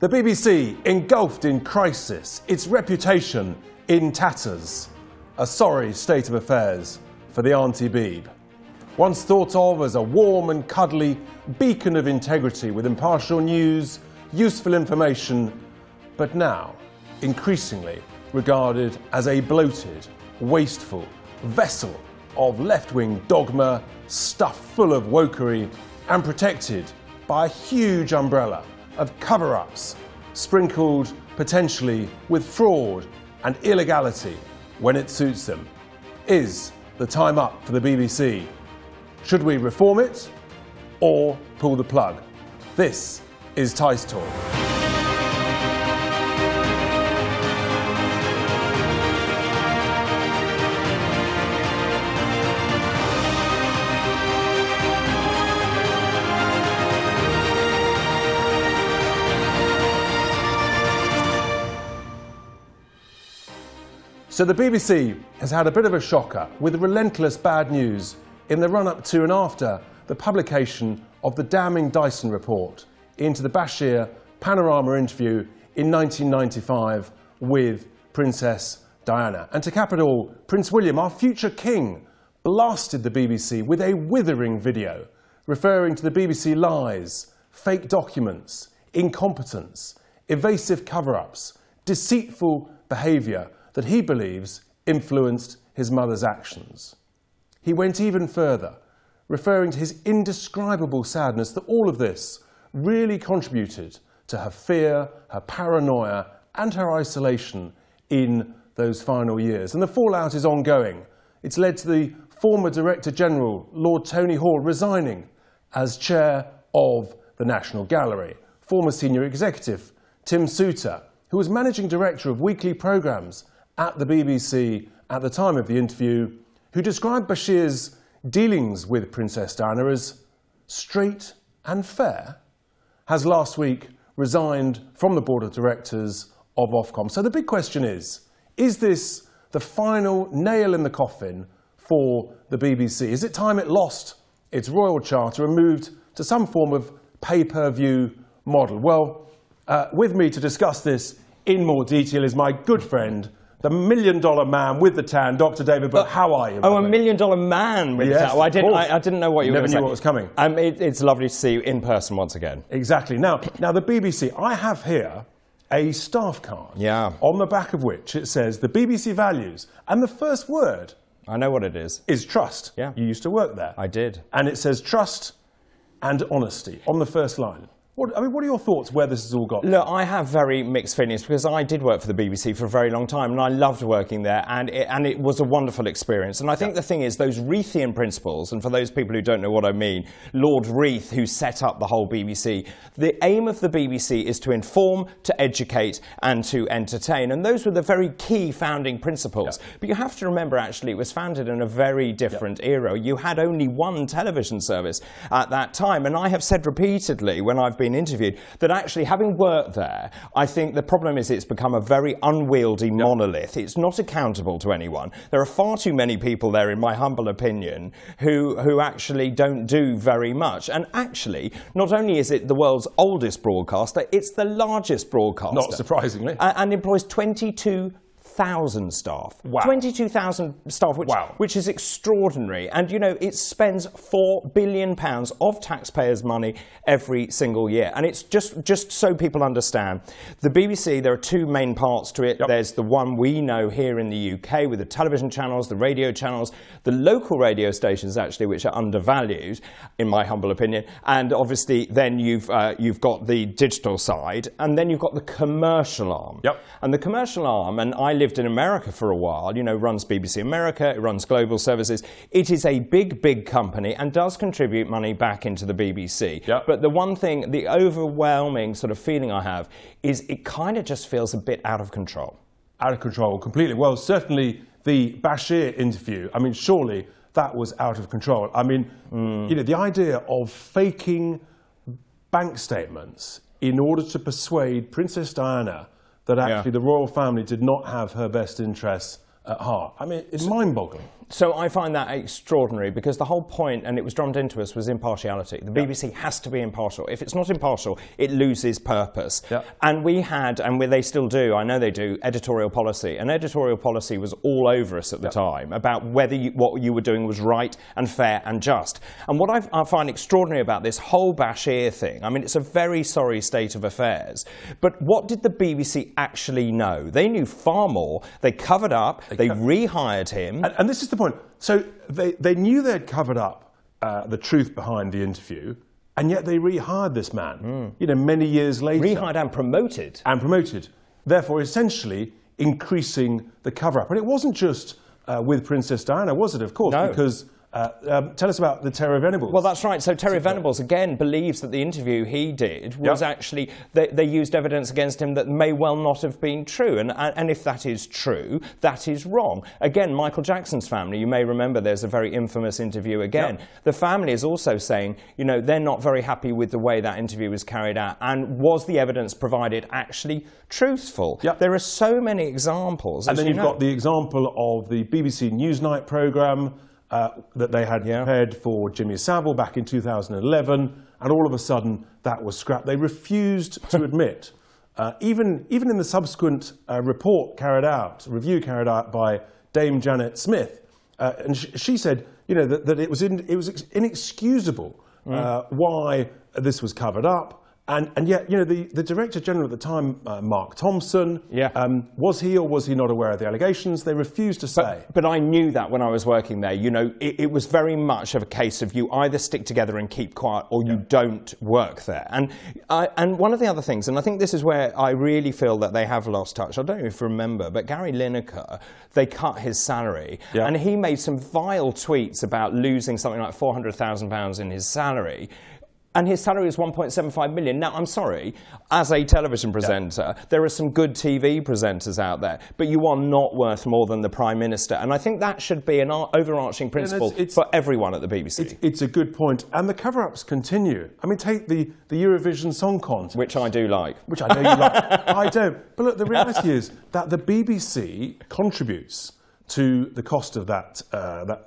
The BBC engulfed in crisis, its reputation in tatters. A sorry state of affairs for the Auntie Beeb. Once thought of as a warm and cuddly beacon of integrity with impartial news, useful information, but now increasingly regarded as a bloated, wasteful vessel of left-wing dogma, stuffed full of wokery and protected by a huge umbrella of cover-ups, sprinkled potentially with fraud and illegality when it suits them. Is the time up for the BBC? Should we reform it or pull the plug? This is TICE Talk. So the BBC has had a bit of a shocker with relentless bad news in the run-up to and after the publication of the damning Dyson report into the Bashir Panorama interview in 1995 with Princess Diana. And to cap it all, Prince William, our future king, blasted the BBC with a withering video referring to the BBC lies, fake documents, incompetence, evasive cover-ups, deceitful behaviour that he believes influenced his mother's actions. He went even further, referring to his indescribable sadness that all of this really contributed to her fear, her paranoia and her isolation in those final years. And the fallout is ongoing. It's led to the former Director General, Lord Tony Hall, resigning as chair of the National Gallery. Former senior executive Tim Souter, who was managing director of weekly programmes at the BBC at the time of the interview, who described Bashir's dealings with Princess Diana as straight and fair, has last week resigned from the board of directors of Ofcom. So the big question is this the final nail in the coffin for the BBC? Is it time it lost its royal charter and moved to some form of pay-per-view model? Well, with me to discuss this in more detail is my good friend, the $1 million man with the tan, Dr. David Burke. How are you? Oh, $1 million man with the tan. Well, I didn't know what you were going to say. Never knew what was coming. It's lovely to see you in person once again. Exactly. Now the BBC, I have here a staff card on the back of which it says the BBC values, and the first word, I know what it is trust. Yeah. You used to work there. I did. And it says trust and honesty on the first line. What are your thoughts where this has all got? Look, I have very mixed feelings because I did work for the BBC for a very long time and I loved working there and it was a wonderful experience. And I think the thing is, those Reithian principles, and for those people who don't know what I mean, Lord Reith, who set up the whole BBC, the aim of the BBC is to inform, to educate and to entertain. And those were the very key founding principles. Yeah. But you have to remember, actually, it was founded in a very different era. You had only one television service at that time. And I have said repeatedly when I've been interviewed that actually, having worked there, I think the problem is it's become a very unwieldy monolith. It's not accountable to anyone. There are far too many people there, in my humble opinion, who actually don't do very much. And actually, not only is it the world's oldest broadcaster, it's the largest broadcaster. Not surprisingly. And employs 22,000 staff. Wow. 22,000 staff, which is extraordinary. And, you know, it spends £4 billion of taxpayers' money every single year. And it's just so people understand. The BBC, there are two main parts to it. Yep. There's the one we know here in the UK with the television channels, the radio channels, the local radio stations, actually, which are undervalued, in my humble opinion. And obviously, then you've got the digital side, and then you've got the commercial arm. Yep. And the commercial arm, and I lived in America for a while, you know, runs BBC America, it runs global services. It is a big, big company and does contribute money back into the BBC. Yep. But the one thing, the overwhelming sort of feeling I have is it kind of just feels a bit out of control. Out of control, completely. Well, certainly the Bashir interview, I mean, surely that was out of control. I mean, you know, the idea of faking bank statements in order to persuade Princess Diana that actually the royal family did not have her best interests at heart. I mean, it's mind-boggling. So I find that extraordinary, because the whole point, and it was drummed into us, was impartiality. The BBC has to be impartial. If it's not impartial, it loses purpose. And we had, and they still do, I know they do, editorial policy. And editorial policy was all over us at the time about whether what you were doing was right and fair and just. And what I find extraordinary about this whole Bashir thing, I mean, it's a very sorry state of affairs. But what did the BBC actually know? They knew far more. They covered up, they rehired him. And this is the point. So they knew they'd covered up the truth behind the interview, and yet they rehired this man, many years later. Rehired and promoted. And promoted. Therefore, essentially increasing the cover-up. And it wasn't just with Princess Diana, was it? Of course, no. Because tell us about the Terry Venables. Well, that's right. So Terry Venables, again, believes that the interview he did was actually, they used evidence against him that may well not have been true. And if that is true, that is wrong. Again, Michael Jackson's family, you may remember there's a very infamous interview again. The family is also saying, they're not very happy with the way that interview was carried out. And was the evidence provided actually truthful? There are so many examples. And then you've got the example of the BBC Newsnight programme, that they had prepared for Jimmy Savile back in 2011, and all of a sudden that was scrapped. They refused to admit, even in the subsequent review carried out by Dame Janet Smith, and she said, that it was inexcusable why this was covered up. And yet, the Director General at the time, Mark Thompson, was he or was he not aware of the allegations? They refused to say. But I knew that when I was working there. It was very much of a case of you either stick together and keep quiet or you don't work there. And one of the other things, and I think this is where I really feel that they have lost touch, I don't know if you remember, but Gary Lineker, they cut his salary. And he made some vile tweets about losing something like £400,000 in his salary. And his salary was 1.75 million. Now, I'm sorry, as a television presenter, there are some good TV presenters out there, but you are not worth more than the Prime Minister. And I think that should be an overarching principle for everyone at the BBC. It's a good point. And the cover-ups continue. I mean, take the Eurovision Song Contest. Which I do like. Which I know you like. I don't. But look, the reality is that the BBC contributes to the cost of that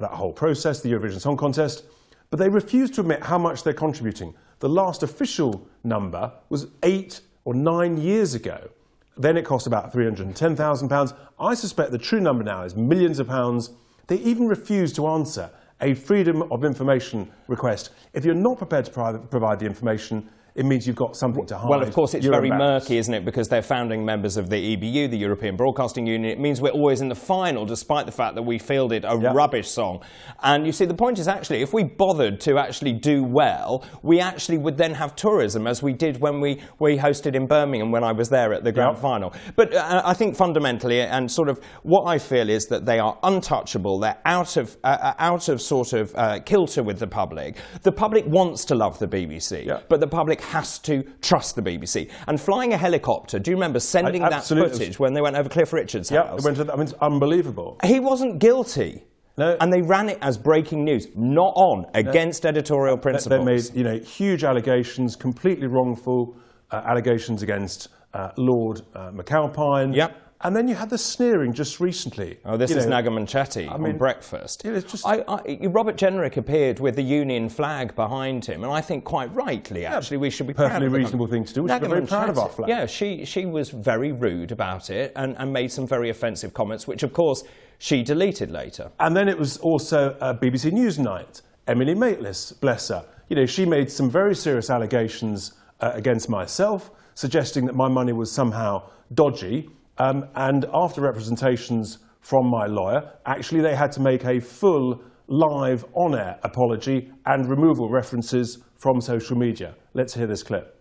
whole process, the Eurovision Song Contest. But they refuse to admit how much they're contributing. The last official number was 8 or 9 years ago. Then it cost about £310,000. I suspect the true number now is millions of pounds. They even refuse to answer a Freedom of Information request. If you're not prepared to provide the information, it means you've got something to hide. Well, of course, it's very murky, isn't it? Because they're founding members of the EBU, the European Broadcasting Union. It means we're always in the final, despite the fact that we fielded a rubbish song. And you see, the point is actually, if we bothered to actually do well, we actually would then have tourism, as we did when we hosted in Birmingham when I was there at the grand final. But I think fundamentally, and sort of what I feel is that they are untouchable. They're out of sort of kilter with the public. The public wants to love the BBC, but the public has to trust the BBC. And flying a helicopter, do you remember sending that footage when they went over Cliff Richard's house? I mean, it's unbelievable. He wasn't guilty. No. And they ran it as breaking news, not on, against editorial principles. They made huge allegations, completely wrongful allegations against Lord McAlpine. And then you had the sneering just recently. Oh, this is Naga Chetty on breakfast. It's just... Robert Jenrick appeared with the Union flag behind him, and I think quite rightly, actually, we should be proud of it. Perfectly reasonable thing to do. We should be very proud of our flag. Yeah, she was very rude about it and made some very offensive comments, which, of course, she deleted later. And then it was also BBC Newsnight. Emily Maitlis, bless her. She made some very serious allegations against myself, suggesting that my money was somehow dodgy. And after representations from my lawyer, actually they had to make a full live on-air apology and removal references from social media. Let's hear this clip.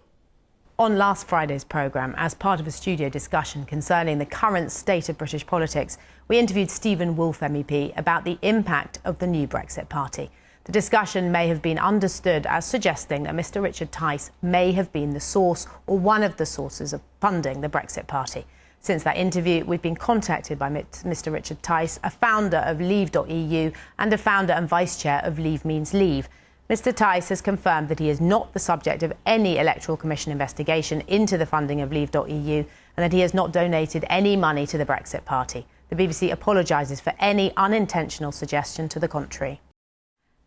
On last Friday's programme, as part of a studio discussion concerning the current state of British politics, we interviewed Stephen Woolfe MEP about the impact of the new Brexit Party. The discussion may have been understood as suggesting that Mr Richard Tice may have been the source or one of the sources of funding the Brexit Party. Since that interview, we've been contacted by Mr Richard Tice, a founder of Leave.eu and a founder and vice-chair of Leave Means Leave. Mr Tice has confirmed that he is not the subject of any Electoral Commission investigation into the funding of Leave.eu and that he has not donated any money to the Brexit Party. The BBC apologises for any unintentional suggestion to the contrary.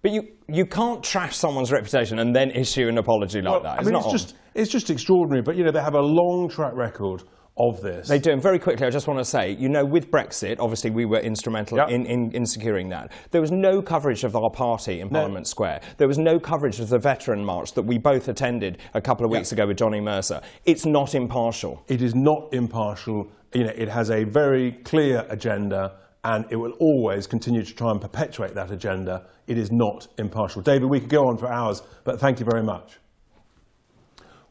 But you can't trash someone's reputation and then issue an apology like that. It's just extraordinary. But, they have a long track record of this. They do. And very quickly, I just want to say, with Brexit, obviously we were instrumental in securing that. There was no coverage of our party in Parliament Square. There was no coverage of the Veteran March that we both attended a couple of weeks ago with Johnny Mercer. It's not impartial. It is not impartial. It has a very clear agenda, and it will always continue to try and perpetuate that agenda. It is not impartial. David, we could go on for hours, but thank you very much.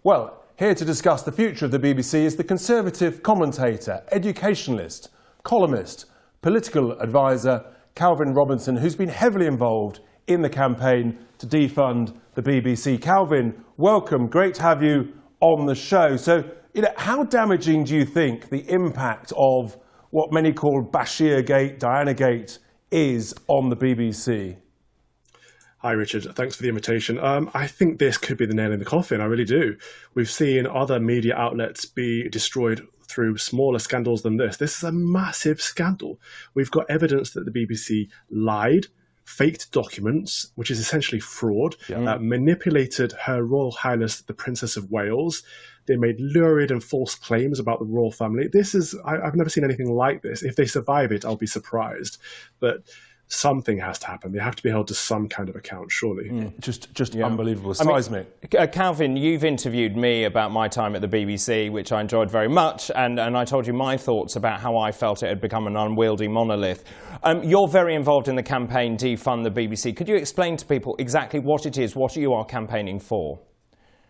Well, here to discuss the future of the BBC is the Conservative commentator, educationalist, columnist, political advisor, Calvin Robinson, who's been heavily involved in the campaign to defund the BBC. Calvin, welcome. Great to have you on the show. So, how damaging do you think the impact of what many call Bashir Gate, Diana Gate, is on the BBC? Hi, Richard. Thanks for the invitation. I think this could be the nail in the coffin. I really do. We've seen other media outlets be destroyed through smaller scandals than this. This is a massive scandal. We've got evidence that the BBC lied, faked documents, which is essentially fraud, manipulated Her Royal Highness the Princess of Wales. They made lurid and false claims about the royal family. I've never seen anything like this. If they survive it, I'll be surprised. But something has to happen. They have to be held to some kind of account, surely. Just unbelievable. Seismic. Calvin, you've interviewed me about my time at the BBC, which I enjoyed very much, and I told you my thoughts about how I felt it had become an unwieldy monolith. You're very involved in the campaign Defund the BBC. Could you explain to people exactly what it is, what you are campaigning for?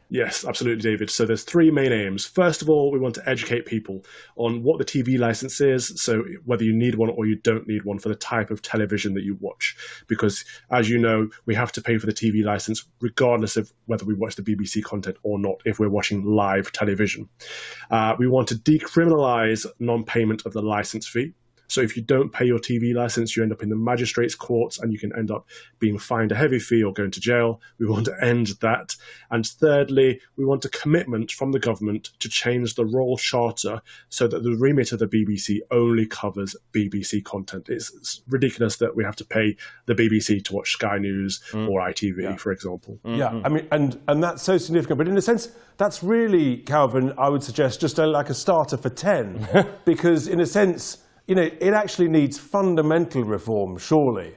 Yes, absolutely, David. So there's three main aims. First of all, we want to educate people on what the TV license is, so whether you need one or you don't need one for the type of television that you watch. Because, as you know, we have to pay for the TV license regardless of whether we watch the BBC content or not, if we're watching live television. We want to decriminalise non-payment of the license fee. So if you don't pay your TV license, you end up in the magistrates' courts and you can end up being fined a heavy fee or going to jail. We want to end that. And thirdly, we want a commitment from the government to change the Royal Charter so that the remit of the BBC only covers BBC content. It's ridiculous that we have to pay the BBC to watch Sky News or ITV, for example. Yeah, I mean, and that's so significant. But in a sense, that's really, Calvin, I would suggest just like a starter for 10. Because in a sense, it actually needs fundamental reform, surely,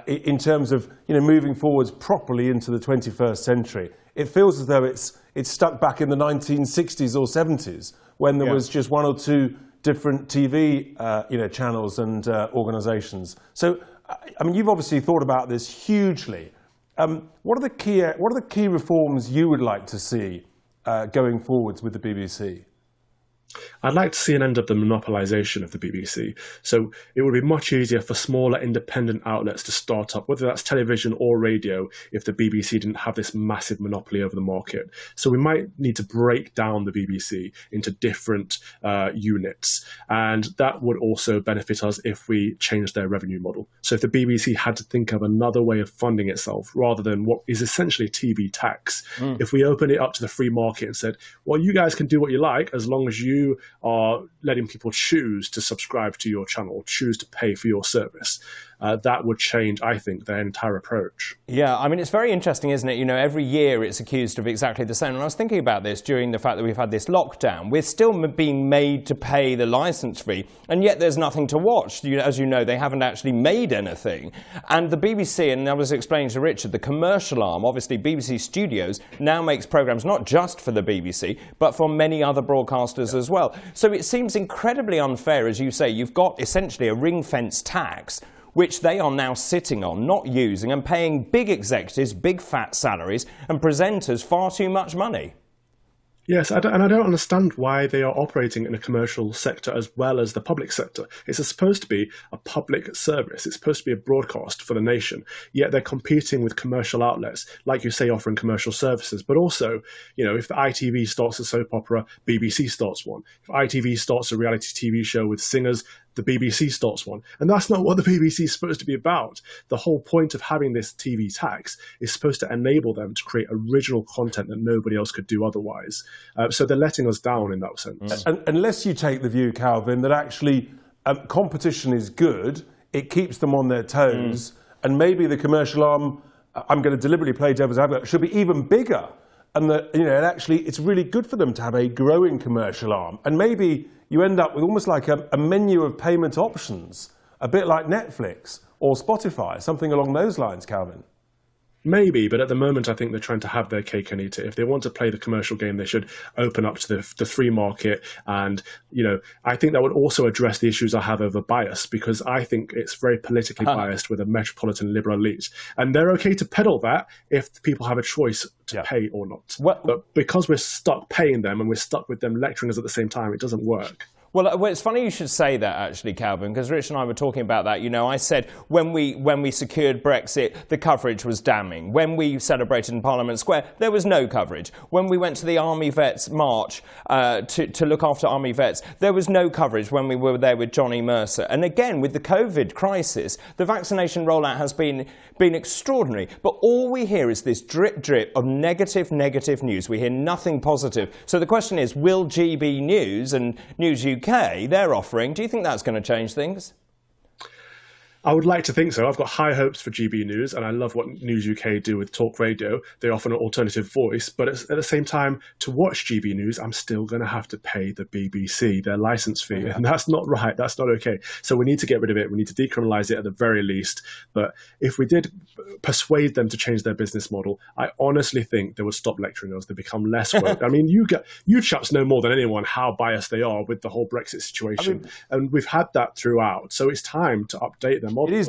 in terms of, moving forwards properly into the 21st century. It feels as though it's stuck back in the 1960s or 70s when there was just one or two different TV, channels and organisations. So, I mean, you've obviously thought about this hugely. What are the key reforms you would like to see going forwards with the BBC? I'd like to see an end of the monopolisation of the BBC. So it would be much easier for smaller independent outlets to start up, whether that's television or radio, if the BBC didn't have this massive monopoly over the market. So we might need to break down the BBC into different units. And that would also benefit us if we changed their revenue model. So if the BBC had to think of another way of funding itself rather than what is essentially TV tax, if we opened it up to the free market and said, well, you guys can do what you like as long as you are letting people choose to subscribe to your channel, choose to pay for your service. That would change, I think, their entire approach. Yeah, I mean, it's very interesting, isn't it? Every year it's accused of exactly the same. And I was thinking about this during the fact that we've had this lockdown. We're still being made to pay the licence fee, and yet there's nothing to watch. As you know, they haven't actually made anything. And the BBC, and I was explaining to Richard, the commercial arm, obviously BBC Studios, now makes programmes not just for the BBC, but for many other broadcasters as well. So it seems incredibly unfair, as you say. You've got essentially a ring-fence tax, which they are now sitting on, not using, and paying big executives big fat salaries and presenters far too much money. Yes, and I don't understand why they are operating in a commercial sector as well as the public sector. It's supposed to be a public service. It's supposed to be a broadcast for the nation. Yet they're competing with commercial outlets, like you say, offering commercial services. But also, if the ITV starts a soap opera, BBC starts one. If ITV starts a reality TV show with singers, the BBC starts one. And that's not what the BBC is supposed to be about. The whole point of having this TV tax is supposed to enable them to create original content that nobody else could do otherwise. So they're letting us down in that sense. Unless you take the view, Calvin, that actually competition is good, it keeps them on their toes, and maybe the commercial arm, I'm going to deliberately play devil's advocate, should be even bigger. And that, it's really good for them to have a growing commercial arm. And maybe you end up with almost like a menu of payment options, a bit like Netflix or Spotify, something along those lines, Calvin. Maybe, but at the moment, I think they're trying to have their cake and eat it. If they want to play the commercial game, they should open up to the free market. And, I think that would also address the issues I have over bias, because I think it's very politically biased with a metropolitan liberal elite. And they're okay to peddle that if people have a choice to pay or not. But because we're stuck paying them and we're stuck with them lecturing us at the same time, it doesn't work. Well, it's funny you should say that, actually, Calvin, because Rich and I were talking about that. I said when we secured Brexit, the coverage was damning. When we celebrated in Parliament Square, there was no coverage. When we went to the Army Vets March to look after Army vets, there was no coverage when we were there with Johnny Mercer. And again, with the COVID crisis, the vaccination rollout has been extraordinary. But all we hear is this drip of negative news. We hear nothing positive. So the question is, will GB News and News UK, they're offering, do you think that's going to change things? I would like to think so. I've got high hopes for GB News, and I love what News UK do with talk radio. They offer an alternative voice, but at the same time, to watch GB News, I'm still going to have to pay the BBC, their license fee, and that's not right. That's not okay. So we need to get rid of it. We need to decriminalise it at the very least. But if we did persuade them to change their business model, I honestly think they would stop lecturing us. They become less woke. I mean, you chaps know more than anyone how biased they are with the whole Brexit situation, and we've had that throughout. So it's time to update them. It is.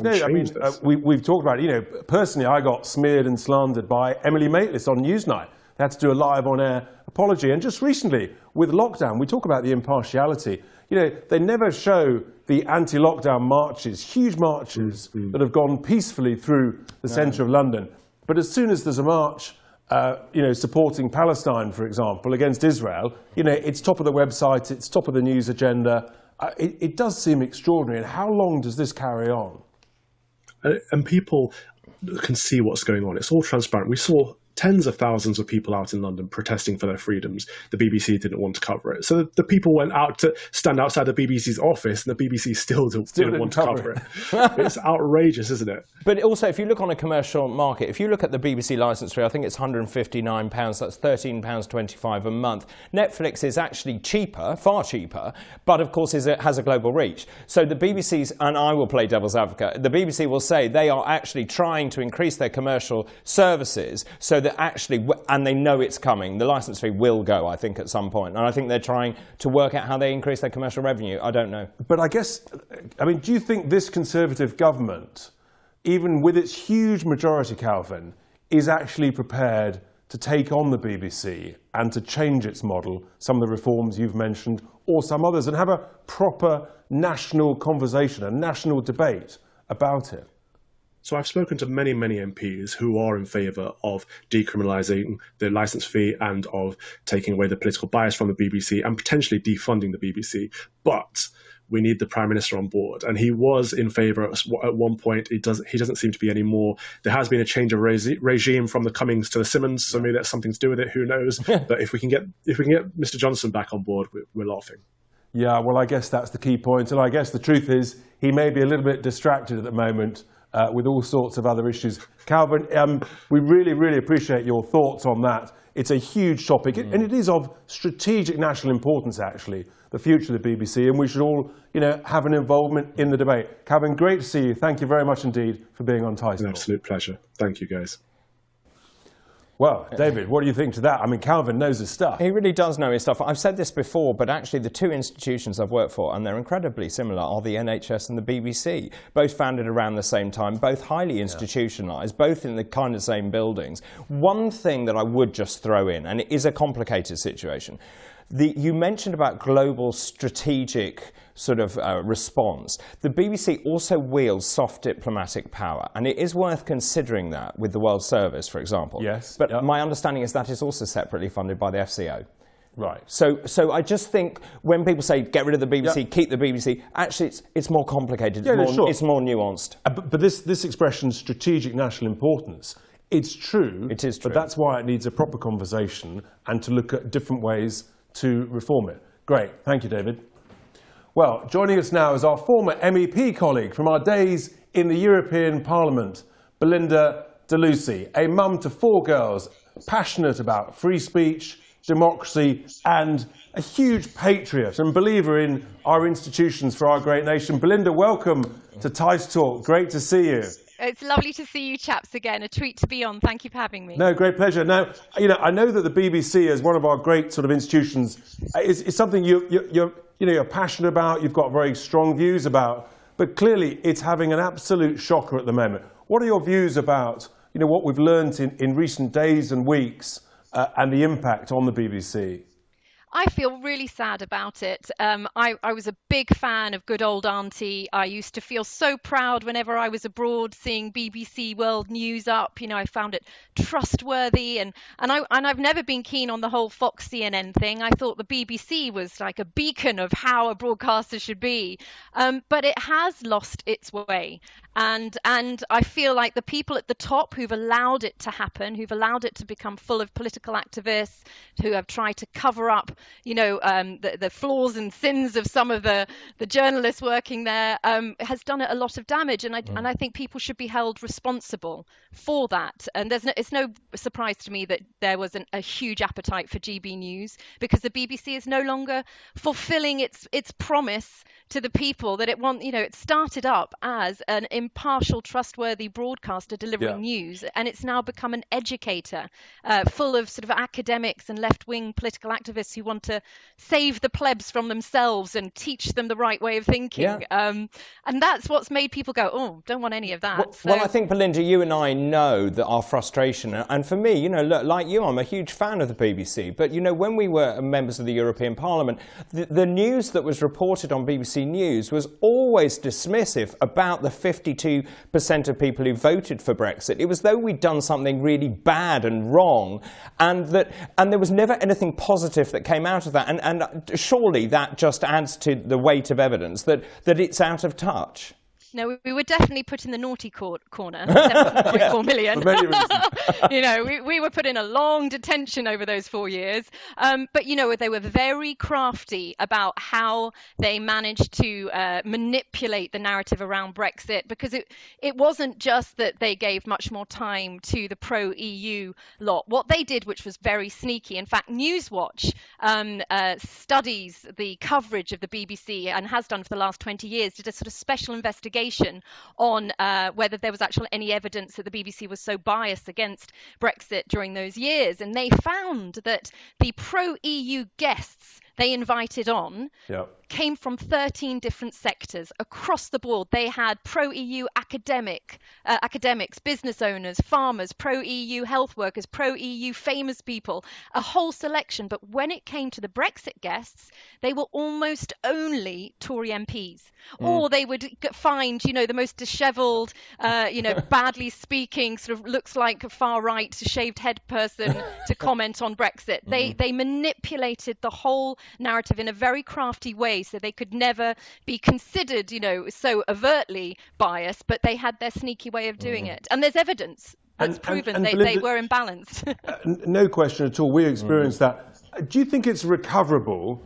We've talked about it. Personally, I got smeared and slandered by Emily Maitlis on Newsnight. They had to do a live on-air apology. And just recently, with lockdown, we talk about the impartiality. They never show the anti-lockdown marches, huge marches that have gone peacefully through the centre of London. But as soon as there's a march, supporting Palestine, for example, against Israel, it's top of the website, it's top of the news agenda. It does seem extraordinary. And how long does this carry on? And people can see what's going on. It's all transparent. We saw tens of thousands of people out in London protesting for their freedoms. The BBC didn't want to cover it. So the people went out to stand outside the BBC's office, and the BBC still didn't want to cover it. It's outrageous, isn't it? But also, if you look on a commercial market, if you look at the BBC licence fee, I think it's £159, that's £13.25 a month. Netflix is actually cheaper, far cheaper, but of course it has a global reach. So the BBC's, and I will play devil's advocate, the BBC will say they are actually trying to increase their commercial services so that actually, and they know it's coming, the licence fee will go, I think, at some point. And I think they're trying to work out how they increase their commercial revenue. I don't know. But I guess, do you think this Conservative government, even with its huge majority, Calvin, is actually prepared to take on the BBC and to change its model, some of the reforms you've mentioned, or some others, and have a proper national conversation, a national debate about it? So I've spoken to many, many MPs who are in favour of decriminalising the licence fee and of taking away the political bias from the BBC and potentially defunding the BBC. But we need the Prime Minister on board. And he was in favour at one point. He doesn't seem to be anymore. There has been a change of regime from the Cummings to the Simmons, so maybe that's something to do with it. Who knows? But if we can get Mr. Johnson back on board, we're laughing. Yeah, well, I guess that's the key point. And I guess the truth is he may be a little bit distracted at the moment with all sorts of other issues. Calvin, we really, really appreciate your thoughts on that. It's a huge topic, and it is of strategic national importance, actually, the future of the BBC, and we should all, have an involvement in the debate. Calvin, great to see you. Thank you very much indeed for being on TICE TALK. An absolute pleasure. Thank you, guys. Well, David, what do you think to that? Calvin knows his stuff. He really does know his stuff. I've said this before, but actually the two institutions I've worked for, and they're incredibly similar, are the NHS and the BBC. Both founded around the same time, both highly institutionalised, both in the kind of same buildings. One thing that I would just throw in, and it is a complicated situation, you mentioned about global strategic sort of response. The BBC also wields soft diplomatic power, and it is worth considering that with the World Service, for example. Yes. But my understanding is that is also separately funded by the FCO. Right. So I just think when people say get rid of the BBC, keep the BBC, actually it's more complicated. It's more nuanced. But this expression, strategic national importance, it's true. It is true. But that's why it needs a proper conversation and to look at different ways to reform it. Great. Thank you, David. Well, joining us now is our former MEP colleague from our days in the European Parliament, Belinda, a mum to 4 girls, passionate about free speech, democracy, and a huge patriot and believer in our institutions for our great nation. Belinda, welcome to TICE Talk. Great to see you. It's lovely to see you chaps again. A treat to be on. Thank you for having me. No, great pleasure. Now, I know that the BBC is one of our great sort of institutions. It's something you're passionate about. You've got very strong views about, but clearly it's having an absolute shocker at the moment. What are your views about what we've learned in recent days and weeks and the impact on the BBC? I feel really sad about it. I was a big fan of good old auntie. I used to feel so proud whenever I was abroad seeing BBC World News up. I found it trustworthy, and I've never been keen on the whole Fox CNN thing. I thought the BBC was like a beacon of how a broadcaster should be, but it has lost its way. And I feel like the people at the top who've allowed it to happen, who've allowed it to become full of political activists, who have tried to cover up, the flaws and sins of some of the journalists working there, has done it a lot of damage. And I think people should be held responsible for that. And it's no surprise to me that there was a huge appetite for GB News, because the BBC is no longer fulfilling its promise to the people that it started up as an impartial, trustworthy broadcaster delivering news, and it's now become an educator, full of sort of academics and left-wing political activists who want to save the plebs from themselves and teach them the right way of thinking. And that's what's made people go, oh, don't want any of that. Well, I think, Belinda, you and I know that our frustration, and for me, like you, I'm a huge fan of the BBC, but when we were members of the European Parliament, the news that was reported on BBC News was always dismissive about the 52% of people who voted for Brexit. It was though we'd done something really bad and wrong, and there was never anything positive that came out of that. And surely that just adds to the weight of evidence that it's out of touch. No, we were definitely put in the naughty corner, 7.4 million. For many reasons. We were put in a long detention over those 4 years. But, they were very crafty about how they managed to manipulate the narrative around Brexit, because it wasn't just that they gave much more time to the pro-EU lot. What they did, which was very sneaky, in fact, Newswatch studies the coverage of the BBC and has done for the last 20 years, did a sort of special investigation on whether there was actually any evidence that the BBC was so biased against Brexit during those years. And they found that the pro-EU guests they invited on came from 13 different sectors across the board. They had pro-EU academics, business owners, farmers, pro-EU health workers, pro-EU famous people, a whole selection. But when it came to the Brexit guests, they were almost only Tory MPs. Or they would find, the most dishevelled, badly speaking, sort of looks like a far-right shaved head person to comment on Brexit. They manipulated the whole narrative in a very crafty way, so they could never be considered, so overtly biased, but they had their sneaky way of doing it. And there's evidence that's proven they were imbalanced. No question at all. We experienced that. Do you think it's recoverable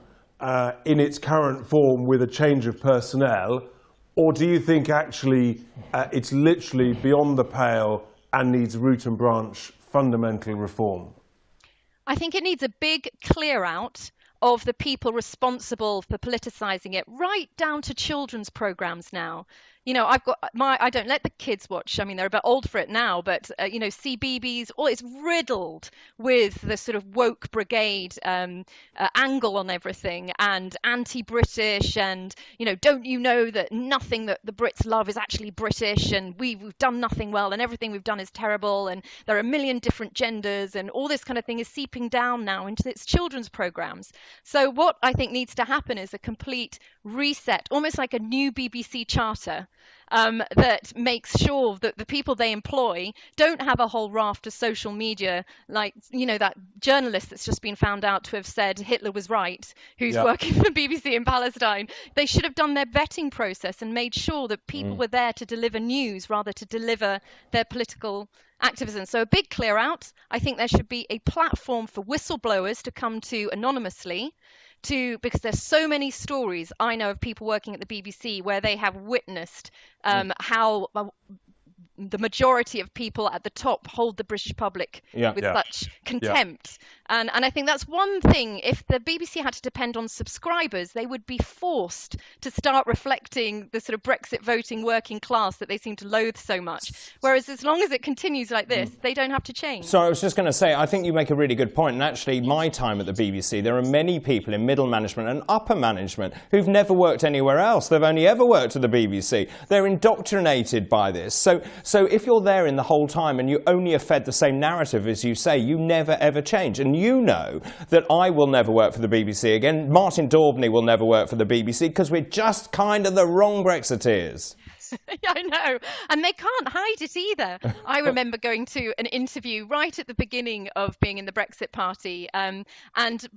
in its current form with a change of personnel, or do you think actually it's literally beyond the pale and needs root and branch fundamental reform? I think it needs a big clear out of the people responsible for politicising it, right down to children's programmes now. I don't let the kids watch. I mean, they're a bit old for it now, but, CBeebies, it's riddled with the sort of woke brigade angle on everything, and anti-British, and, don't you know that nothing that the Brits love is actually British, and we've done nothing well, and everything we've done is terrible, and there are a million different genders, and all this kind of thing is seeping down now into its children's programmes. So what I think needs to happen is a complete reset, almost like a new BBC charter, that makes sure that the people they employ don't have a whole raft of social media, like, that journalist that's just been found out to have said Hitler was right, who's working for the BBC in Palestine. They should have done their vetting process and made sure that people were there to deliver news rather to deliver their political activism. So a big clear out. I think there should be a platform for whistleblowers to come to anonymously, because there's so many stories I know of people working at the BBC where they have witnessed how the majority of people at the top hold the British public with such contempt. And I think that's one thing. If the BBC had to depend on subscribers, they would be forced to start reflecting the sort of Brexit voting working class that they seem to loathe so much. Whereas as long as it continues like this, they don't have to change. So I was just going to say, I think you make a really good point. And actually, my time at the BBC, there are many people in middle management and upper management who've never worked anywhere else. They've only ever worked at the BBC. They're indoctrinated by this. So if you're there in the whole time and you only are fed the same narrative as you say, you never ever change. And you know that I will never work for the BBC again. Martin Daubney will never work for the BBC because we're just kind of the wrong Brexiteers. Yeah, I know. And they can't hide it either. I remember going to an interview right at the beginning of being in the Brexit Party and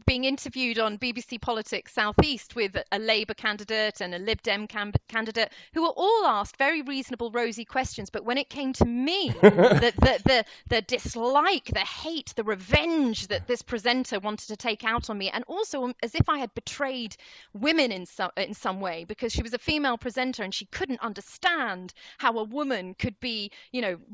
being interviewed on BBC Politics Southeast with a Labour candidate and a Lib Dem candidate who were all asked very reasonable, rosy questions. But when it came to me, the dislike, the hate, the revenge that this presenter wanted to take out on me, and also as if I had betrayed women in some way because she was a female presenter and she couldn't understand how a woman could be,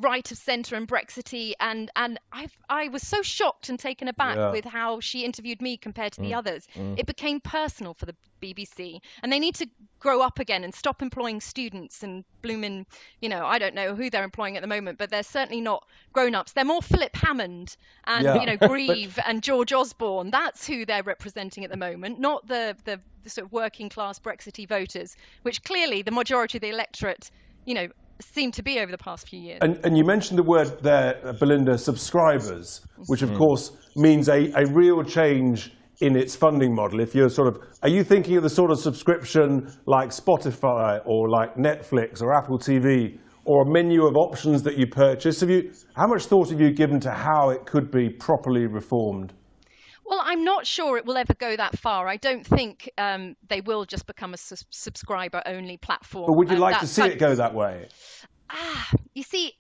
right of centre and Brexity, and I was so shocked and taken aback with how she interviewed me compared to the others. It became personal for the BBC, and they need to grow up again and stop employing students and bloomin', I don't know who they're employing at the moment, but they're certainly not grown-ups. They're more Philip Hammond and Grieve and George Osborne. That's who they're representing at the moment, not the sort of working class Brexity voters, which clearly the majority of the electorate, seem to be over the past few years. And you mentioned the word there, Belinda, subscribers, which of course means a real change in its funding model. If you're are you thinking of the sort of subscription like Spotify or like Netflix or Apple TV, or a menu of options that you purchase? How much thought have you given to how it could be properly reformed? Well, I'm not sure it will ever go that far. I don't think they will just become a subscriber-only platform. But would you like to see it go that way? You see,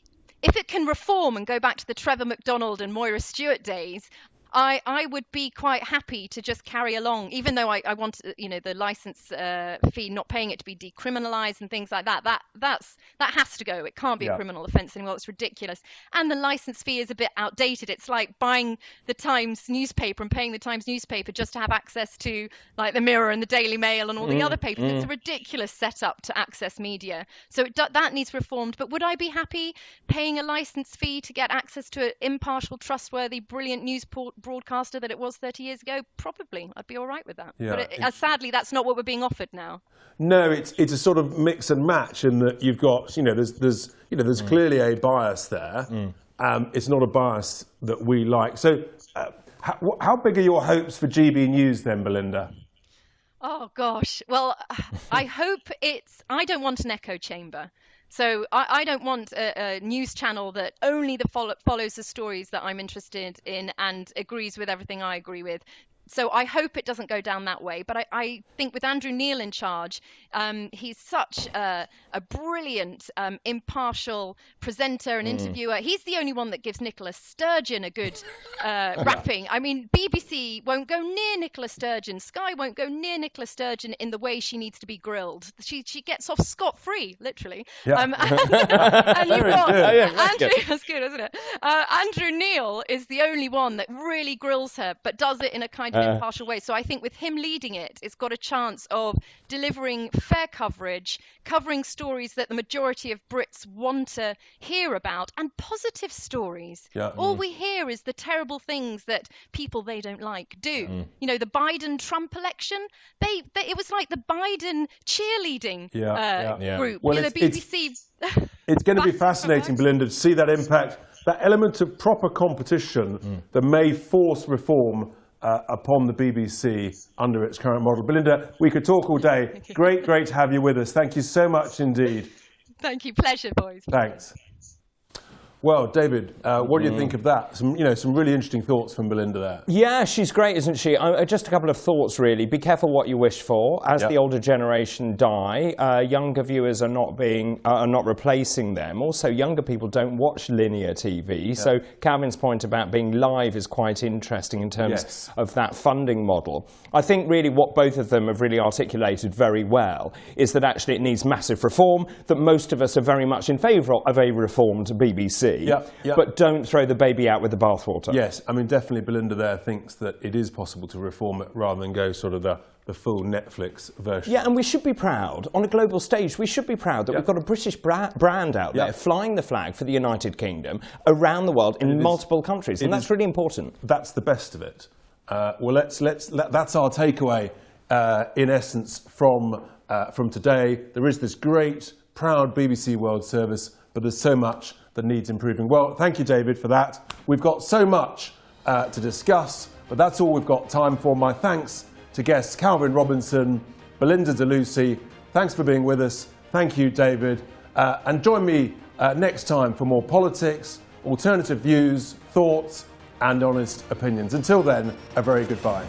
if it can reform and go back to the Trevor McDonald and Moira Stewart days, I would be quite happy to just carry along, even though I want, the license fee, not paying it to be decriminalised and things like that. That has to go. It can't be a criminal offence anymore. It's ridiculous. And the license fee is a bit outdated. It's like buying the Times newspaper and paying the Times newspaper just to have access to like the Mirror and the Daily Mail and all the other papers. It's a ridiculous setup to access media. So that needs reformed. But would I be happy paying a license fee to get access to an impartial, trustworthy, brilliant news broadcaster that it was 30 years ago? Probably. I'd be all right with that. But sadly, that's not what we're being offered now. No, it's a sort of mix and match in that you've got, there's clearly a bias there. It's not a bias that we like. So how big are your hopes for GB News then, Belinda? Oh, gosh. Well, I hope I don't want an echo chamber. So I don't want a news channel that only follows the stories that I'm interested in and agrees with everything I agree with. So I hope it doesn't go down that way. But I think with Andrew Neil in charge, he's such a brilliant, impartial presenter and interviewer. He's the only one that gives Nicola Sturgeon a good wrapping. I mean, BBC won't go near Nicola Sturgeon. Sky won't go near Nicola Sturgeon in the way she needs to be grilled. She gets off scot-free, literally. Yeah. And you've got Andrew, that's good, isn't it? Andrew Neil is the only one that really grills her, but does it in a kind of impartial way. So I think with him leading it, it's got a chance of delivering fair coverage, covering stories that the majority of Brits want to hear about, and positive stories. All we hear is the terrible things that people they don't like do. The Biden-Trump election, it was like the Biden cheerleading group. Well, the BBC. It's going to be fascinating, Belinda, to see that impact, that element of proper competition that may force reform upon the BBC under its current model. Belinda, we could talk all day. Great to have you with us. Thank you so much indeed. Thank you. Pleasure, boys. Thanks. Well, David, what do you think of that? Some really interesting thoughts from Belinda there. Yeah, she's great, isn't she? Just a couple of thoughts, really. Be careful what you wish for. As the older generation die, younger viewers are not replacing them. Also, younger people don't watch linear TV. So Calvin's point about being live is quite interesting in terms of that funding model. I think really what both of them have really articulated very well is that actually it needs massive reform, that most of us are very much in favour of a reformed BBC. But don't throw the baby out with the bathwater. Yes, I mean, definitely Belinda there thinks that it is possible to reform it rather than go sort of the full Netflix version. Yeah, and we should be proud, on a global stage, we should be proud that we've got a British brand out there flying the flag for the United Kingdom around the world in multiple countries, and that's really important. That's the best of it. Well, that's our takeaway, in essence, from today. There is this great, proud BBC World Service, but there's so much that needs improving. Well, thank you, David, for that. We've got so much to discuss, but that's all we've got time for. My thanks to guests Calvin Robinson, Belinda DeLucy. Thanks for being with us. Thank you, David. And join me next time for more politics, alternative views, thoughts, and honest opinions. Until then, a very goodbye.